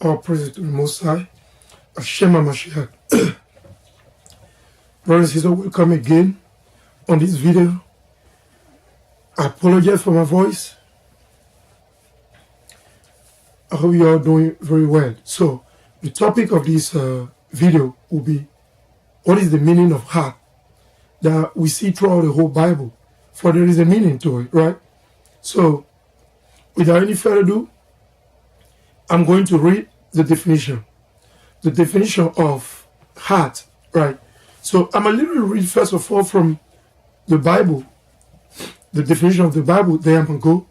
All praise to the Most High, Hashem HaMashiach. Brothers and sisters, welcome again on this video. I apologize for my voice. I hope you are doing very well. So, the topic of this video will be, what is the meaning of heart that we see throughout the whole Bible? For there is a meaning to it, right? So, without any further ado, I'm going to read the definition. The definition of heart, right? So I'm a little read first of all from the Bible, the definition of the Bible, then I'm going to go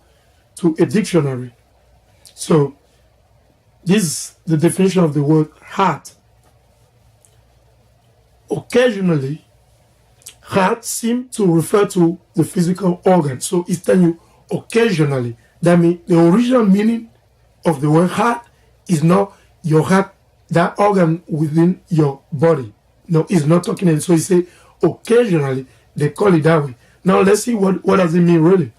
to a dictionary. So this is the definition of the word heart. Occasionally, heart seems to refer to the physical organ. So it's telling you occasionally. That means the original meaning of the word heart is not your heart, that organ within your body. No, it's not talking about. So he say occasionally they call it that way. Now let's see what does it mean really.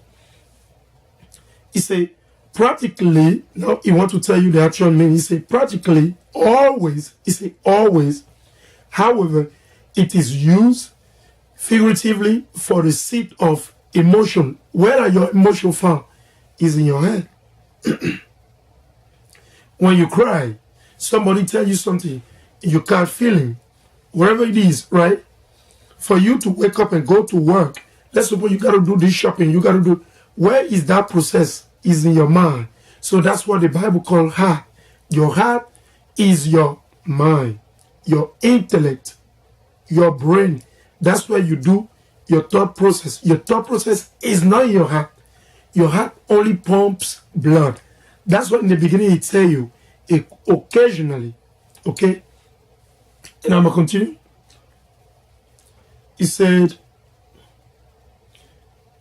He say practically, now he want to tell you the actual meaning. He say practically always, he say always, however, it is used figuratively for the seat of emotion. Where are your emotions found? Is in your head. When you cry, somebody tell you something, you can't feel it, whatever it is, right? For you to wake up and go to work, let's suppose you got to do this shopping, you got to do, where is that process? Is in your mind. So that's what the Bible calls heart. Your heart is your mind, your intellect, your brain. That's where you do your thought process. Your thought process is not in your heart. Your heart only pumps blood. That's what in the beginning it tell you, occasionally, okay? And I'm going to continue. He said,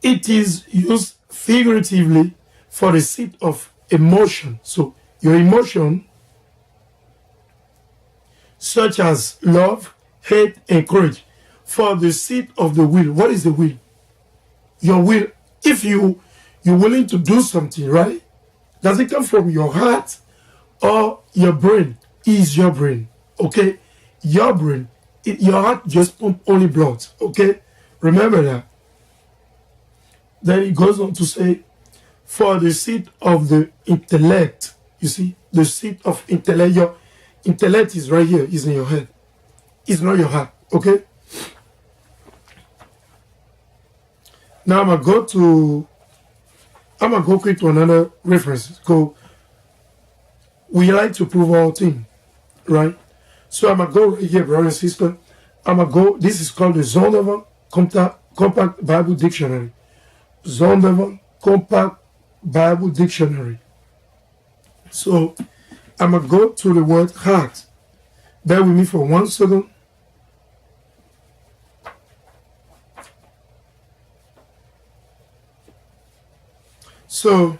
it is used figuratively for the seat of emotion. So your emotion, such as love, hate, and courage, for the seat of the will. What is the will? Your will. If you're willing to do something, right? Does it come from your heart or your brain? Is your brain, okay? Your brain, your heart just pump only blood, okay? Remember that. Then it goes on to say, for the seat of the intellect, you see, the seat of intellect, your intellect is right here, is in your head. It's not your heart, okay? Now I'm going to go quick to another reference. Go. We like to prove all things, right? So I'm going to go right here, brother and sister. I'm going to go. This is called the Zondervan Compact Bible Dictionary. Zondervan Compact Bible Dictionary. So I'm going to go to the word heart. Bear with me for 1 second. So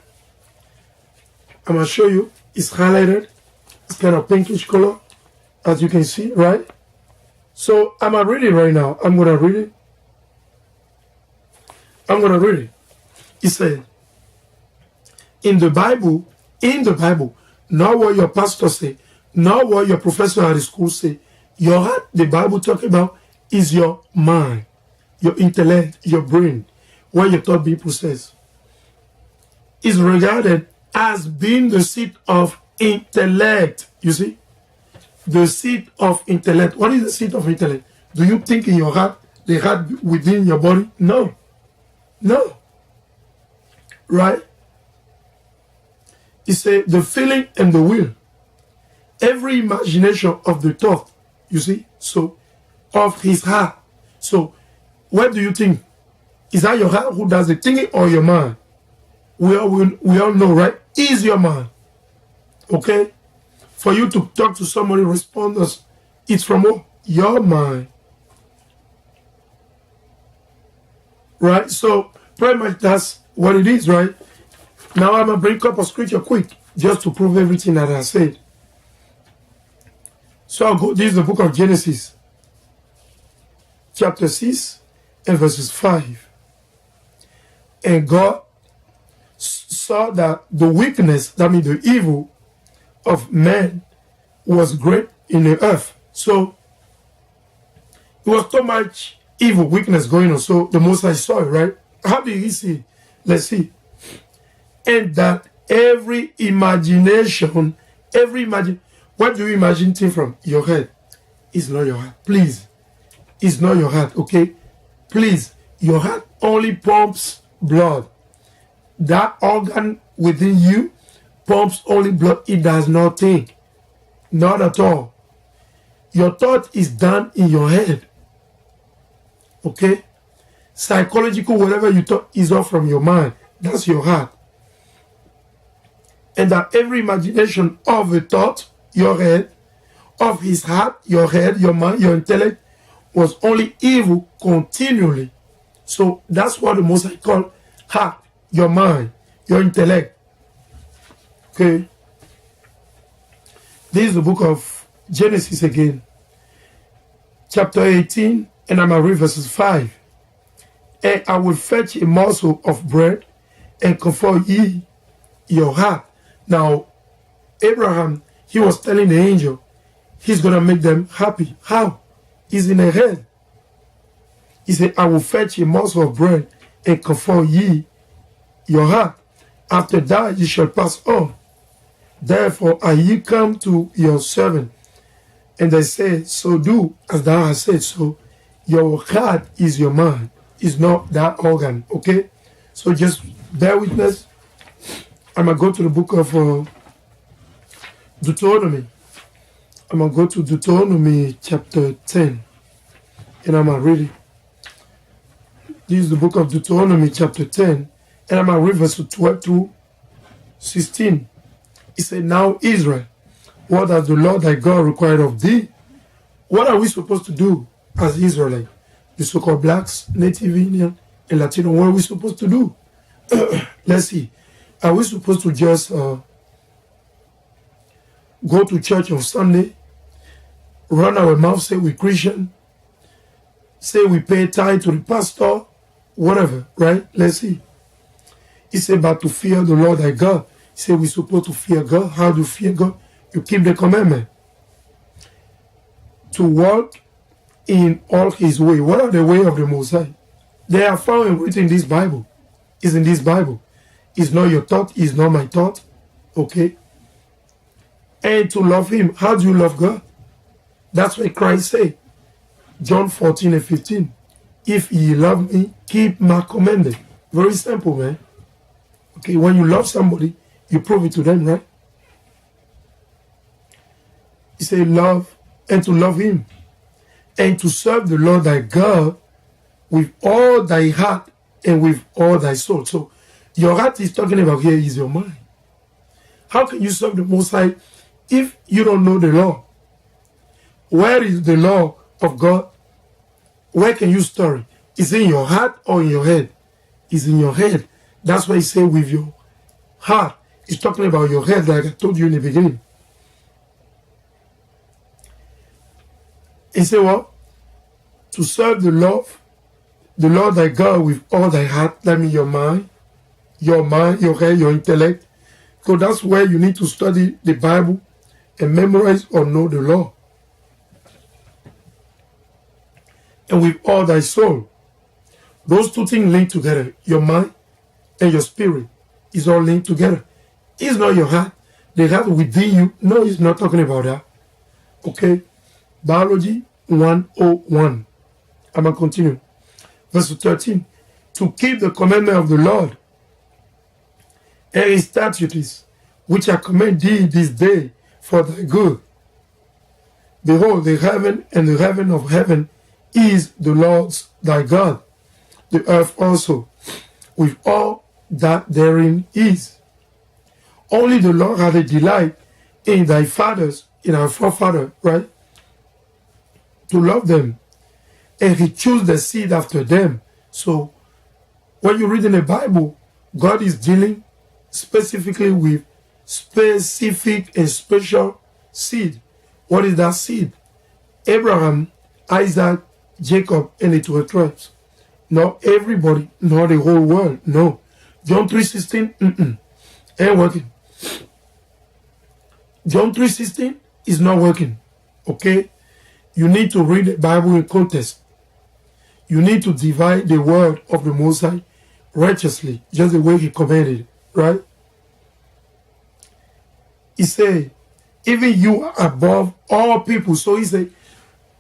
I'm going to show you, it's highlighted, it's kind of pinkish color, as you can see, right? So I'm going to read it right now. I'm going to read it. It said, in the Bible, not what your pastor say, not what your professor at the school say. Your heart, the Bible talk about, is your mind, your intellect, your brain, where your thought being processed. Is regarded as being the seat of intellect. You see? The seat of intellect. What is the seat of intellect? Do you think in your heart, the heart within your body? No. No. Right? He said the feeling and the will. Every imagination of the thought, you see? So, of his heart. So, what do you think? Is that your heart who does the thinking or your mind? We all know, right? Is your mind. Okay? For you to talk to somebody, respond us, it's from your mind. Right? So, pretty much that's what it is, right? Now I'm going to bring up a scripture quick, just to prove everything that I said. So I'll go, this is the book of Genesis, chapter 6 and verses 5. And God saw that the wickedness, that means the evil, of man was great in the earth. So it was so much evil, weakness going on. So the Most High saw it, right? How did he see it? Let's see. And that every imagination, what do you imagine thing from? Your head. It's not your heart. Please. It's not your heart, okay? Please. Your heart only pumps blood. That organ within you pumps only blood. It does not think. Not at all. Your thought is done in your head. Okay? Psychological, whatever you thought is all from your mind. That's your heart. And that every imagination of a thought, your head, of his heart, your head, your mind, your intellect, was only evil continually. So that's what the Most High called heart, your mind, your intellect. Okay? This is the book of Genesis again. Chapter 18, and I'm going to read verses 5. And I will fetch a morsel of bread and comfort ye your heart. Now, Abraham, he was telling the angel, he's going to make them happy. How? He's in a head. He said, I will fetch a morsel of bread and comfort ye your heart. After that, ye shall pass on. Therefore are ye come to your servant. And they said, so do as thou hast said. So your heart is your mind. Is not that organ. Okay? So just bear witness. I'm going to go to the book of Deuteronomy. I'm going to go to Deuteronomy chapter 10. And I'm going to read it. This is the book of Deuteronomy chapter 10. And I'm going to read verse 12 through 16. He said, now Israel, what has the Lord thy God required of thee? What are we supposed to do as Israelites? The so-called blacks, Native Indian, and Latino, what are we supposed to do? Let's see. Are we supposed to just go to church on Sunday, run our mouth, say we're Christian, say we pay tithe to the pastor, whatever, right? Let's see. He said, but to fear the Lord thy God. He said, we're supposed to fear God. How do you fear God? You keep the commandment. To walk in all his way. What are the way of the Most High? They are found and written in this Bible. It's in this Bible. It's not your thought. It's not my thought. Okay? And to love him. How do you love God? That's what Christ said. John 14 and 15. If ye love me, keep my commandment. Very simple, man. Okay, when you love somebody, you prove it to them, right? He said love, and to love him. And to serve the Lord thy God with all thy heart and with all thy soul. So your heart is talking about here is your mind. How can you serve the Most High if you don't know the law? Where is the law of God? Where can you store it? Is it in your heart or in your head? It's in your head. That's why he said with your heart. He's talking about your head, like I told you in the beginning. He said what? To serve the Lord thy God with all thy heart, that means your mind, your head, your intellect. So that's where you need to study the Bible and memorize or know the law. And with all thy soul. Those two things link together. Your mind and your spirit is all linked together. It's not your heart. The heart within you. No, he's not talking about that. Okay? Biology 101. I'm going to continue. Verse 13. To keep the commandment of the Lord and his statutes, which I command thee this day for thy good. Behold, the heaven and the heaven of heaven is the Lord's thy God, the earth also, with all that therein is. Only the Lord had a delight in thy fathers, in our forefathers, right? To love them. And he chose the seed after them. So, when you read in the Bible, God is dealing specifically with specific and special seed. What is that seed? Abraham, Isaac, Jacob, and the 12 tribes. Not everybody, not the whole world. No. John 3:16, ain't working. John 3:16 is not working. Okay? You need to read the Bible in context. You need to divide the word of the Most High righteously, just the way he commanded, right? He said, even you are above all people. So he said,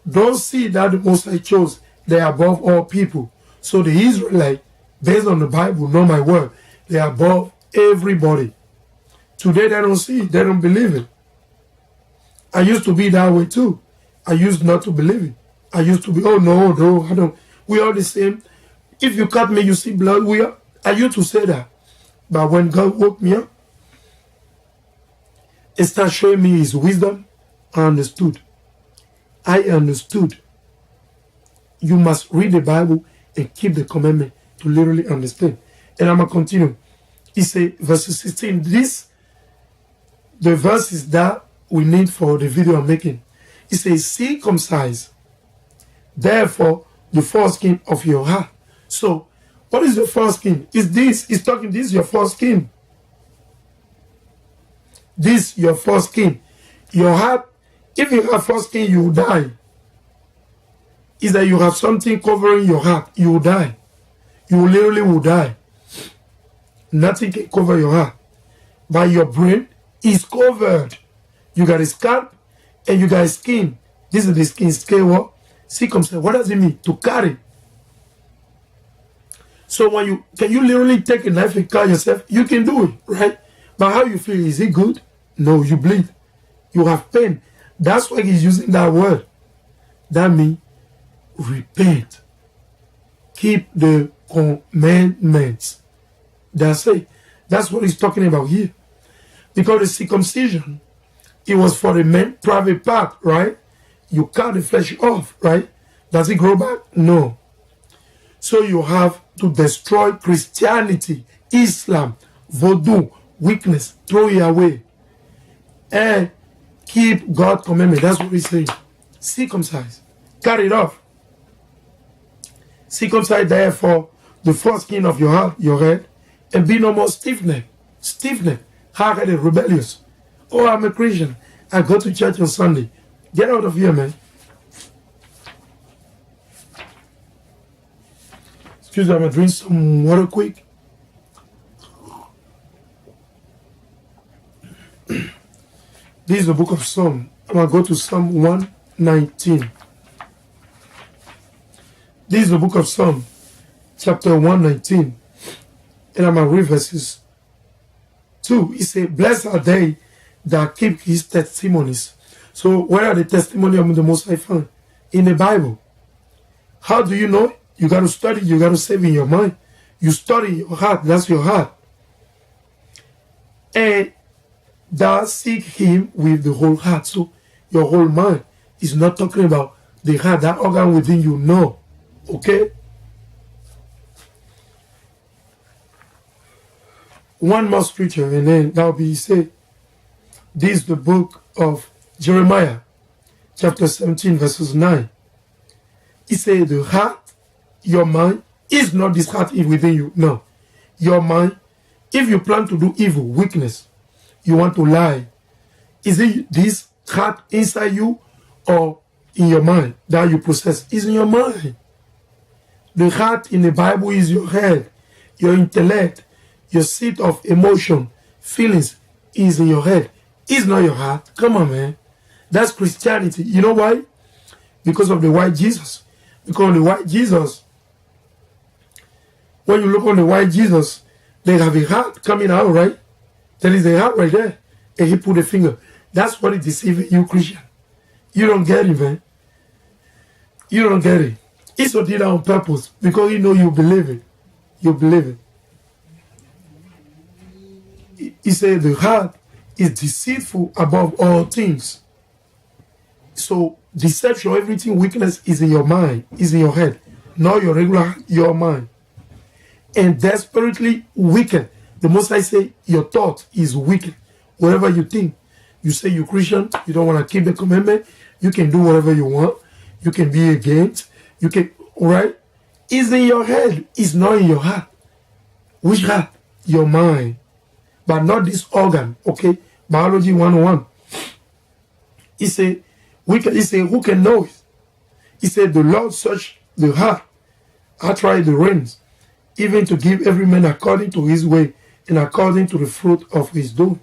don't see that the Most High chose, they are above all people. So the Israelite, based on the Bible, not my word, they are above everybody. Today they don't see it, they don't believe it. I used to be that way too. I used not to believe it. I used to be, oh no, I don't. We are the same. If you cut me, you see blood. I used to say that. But when God woke me up and started showing me his wisdom, I understood. I understood. You must read the Bible and keep the commandment to literally understand. And I'm going to continue. He said, verse 16, the verses that we need for the video I'm making. He says, circumcise, therefore, the foreskin of your heart. So, what is the foreskin? Is this? He's talking, this is your foreskin. This, your foreskin. Your heart, if you have foreskin, you will die. Is that you have something covering your heart, you will die. You literally will die. Nothing can cover your heart. But your brain is covered. You got a scalp and you got a skin. This is the skin scale. What? Circumcise. What does it mean? To carry. So when can you literally take a knife and cut yourself? You can do it, right? But how you feel? Is it good? No, you bleed. You have pain. That's why he's using that word. That means repent. Keep the commandments. That's it. That's what he's talking about here. Because the circumcision, it was for the main private part, right? You cut the flesh off, right? Does it grow back? No. So you have to destroy Christianity, Islam, voodoo, weakness, throw it away. And keep God's commandment. That's what he's saying. Circumcise. Cut it off. Circumcise therefore the foreskin of your heart, your head, and be no more stiff-necked. Stiff-necked, hard-headed, rebellious. Oh, I'm a Christian. I go to church on Sunday. Get out of here, man. Excuse me, I'm going to drink some water quick. This is the book of Psalm. I'm going to go to Psalm 119. This is the book of Psalm, chapter 119. And I'm going to read verses 2. He said, blessed are they that keep his testimonies. So where are the testimony of the Most High found? In the Bible. How do you know? You got to study, you got to save in your mind. You study your heart, that's your heart. And that seek him with the whole heart. So your whole mind is not talking about the heart, that organ within you, no. Okay? One more scripture and then that'll be said. This is the book of Jeremiah, chapter 17, verses 9. He said, the heart, your mind, is not this heart within you. No. Your mind, if you plan to do evil, weakness, you want to lie, is it this heart inside you or in your mind that you process? It's in your mind. The heart in the Bible is your head, your intellect, your seat of emotion, feelings is in your head. It's not your heart. Come on, man. That's Christianity. You know why? Because of the white Jesus. Because the white Jesus, when you look on the white Jesus, they have a heart coming out, right? There is a heart right there. And he put a finger. That's what is deceiving you, Christian. You don't get it, man. You don't get it. He so did that on purpose because he know you believe it. You believe it. He said the heart is deceitful above all things. So deception, everything, weakness is in your mind, is in your head, not your regular, your mind. And desperately wicked. The Most High say your thought is wicked. Whatever you think, you say you're Christian, you don't want to keep the commandment, you can do whatever you want, you can be against, you can, right? It's in your head, it's not in your heart. Which heart? Your mind. But not this organ, okay? Biology 101. He said, who can know it? He said, the Lord searched the heart, I tried the reins, even to give every man according to his way and according to the fruit of his doing.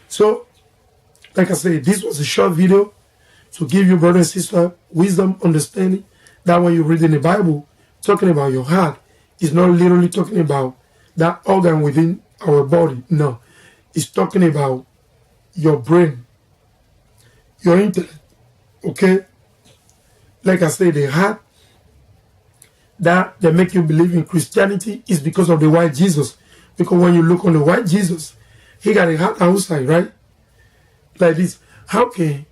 So, like I said, this was a short video to give you, brother and sister, wisdom, understanding, that when you read in the Bible, talking about your heart, it's not literally talking about that organ within our body. No, it's talking about your brain, your intellect, okay? Like I said, the heart that make you believe in Christianity is because of the white Jesus. Because when you look on the white Jesus, he got a heart outside, right? Like this. How can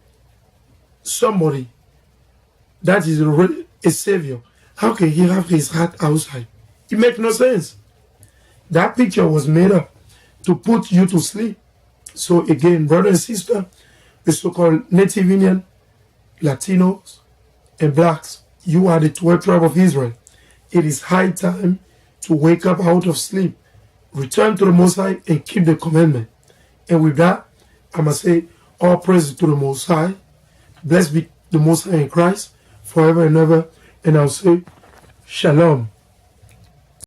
somebody that is already a savior, how can he have his heart outside? It makes no sense. That picture was made up to put you to sleep. So again, brother and sister, the so-called Native Indian, Latinos, and blacks, you are the 12 tribe of Israel. It is high time to wake up out of sleep, return to the Most High, and keep the commandment. And with that, I must say, all praise to the Most High. Blessed be the Most High in Christ, forever and ever. And I'll say, Shalom.